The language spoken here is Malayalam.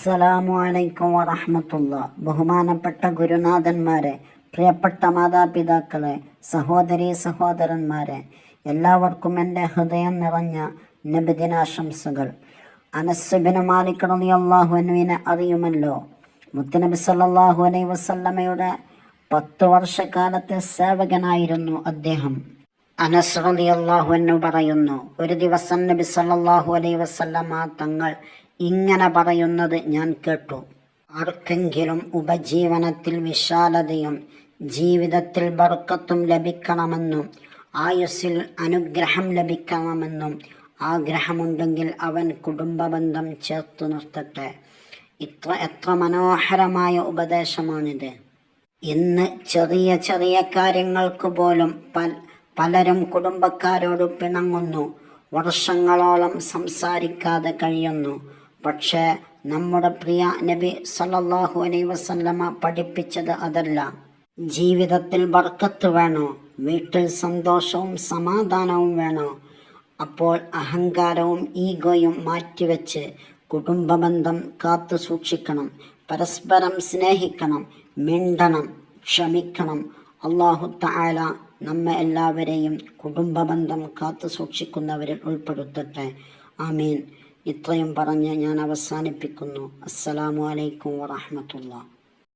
അസ്സലാമു അലൈക്കും വറഹ്മത്തുള്ള. ബഹുമാനപ്പെട്ട ഗുരുനാഥന്മാരെ, പ്രിയപ്പെട്ട മാതാപിതാക്കളെ, സഹോദരീ സഹോദരന്മാരെ, എല്ലാവർക്കും എൻ്റെ ഹൃദയം നിറഞ്ഞ നബിദിനാശംസകൾ. അനസ് ഇബ്നു മാലിക് റളിയല്ലാഹു അൻഹുവിനെ അറിയുമല്ലോ. മുത്തുനബി സല്ലല്ലാഹു അലൈഹി വസല്ലമയുടെ 10 വർഷക്കാലത്തെ സേവകനായിരുന്നു അദ്ദേഹം. അനസ് റളിയല്ലാഹു അൻഹു പറയുന്നു, ഒരു ദിവസം നബി സല്ലല്ലാഹു അലൈഹി വസല്ലമ തങ്ങൾ ഇങ്ങനെ പറയുന്നത് ഞാൻ കേട്ടു. ആർക്കെങ്കിലും ഉപജീവനത്തിൽ വിശാലതയും ജീവിതത്തിൽ ബർക്കത്തും ലഭിക്കണമെന്നും ആയുസ്സിൽ അനുഗ്രഹം ലഭിക്കണമെന്നും ആഗ്രഹമുണ്ടെങ്കിൽ അവൻ കുടുംബബന്ധം ചേർത്തു നിർത്തട്ടെ. എത്ര മനോഹരമായ ഉപദേശമാണിത്. ഇന്ന് ചെറിയ ചെറിയ കാര്യങ്ങൾക്ക് പോലും പലരും കുടുംബക്കാരോട് പിണങ്ങുന്നു, വർഷങ്ങളോളം സംസാരിക്കാതെ കഴിയുന്നു. പക്ഷേ നമ്മുടെ പ്രിയ നബി സല്ലല്ലാഹു അലൈഹി വസല്ലമ പഠിപ്പിച്ചത് അതല്ല. ജീവിതത്തിൽ ബർക്കത്ത് വേണോ, വീട്ടിൽ സന്തോഷവും സമാധാനവും വേണോ, അപ്പോൾ അഹങ്കാരവും ഈഗോയും മാറ്റിവെച്ച് കുടുംബബന്ധം കാത്തു സൂക്ഷിക്കണം. പരസ്പരം സ്നേഹിക്കണം, മിണ്ടണം, ക്ഷമിക്കണം. അല്ലാഹു തആല നമ്മെ എല്ലാവരെയും കുടുംബബന്ധം കാത്തു സൂക്ഷിക്കുന്നവരിൽ ഉൾപ്പെടുത്തട്ടെ. ആമീൻ. ഇത്രയും പറഞ്ഞ് ഞാൻ അവസാനിപ്പിക്കുന്നു. അസ്സലാമു അലൈക്കും വറഹ്മത്തുള്ളാഹി.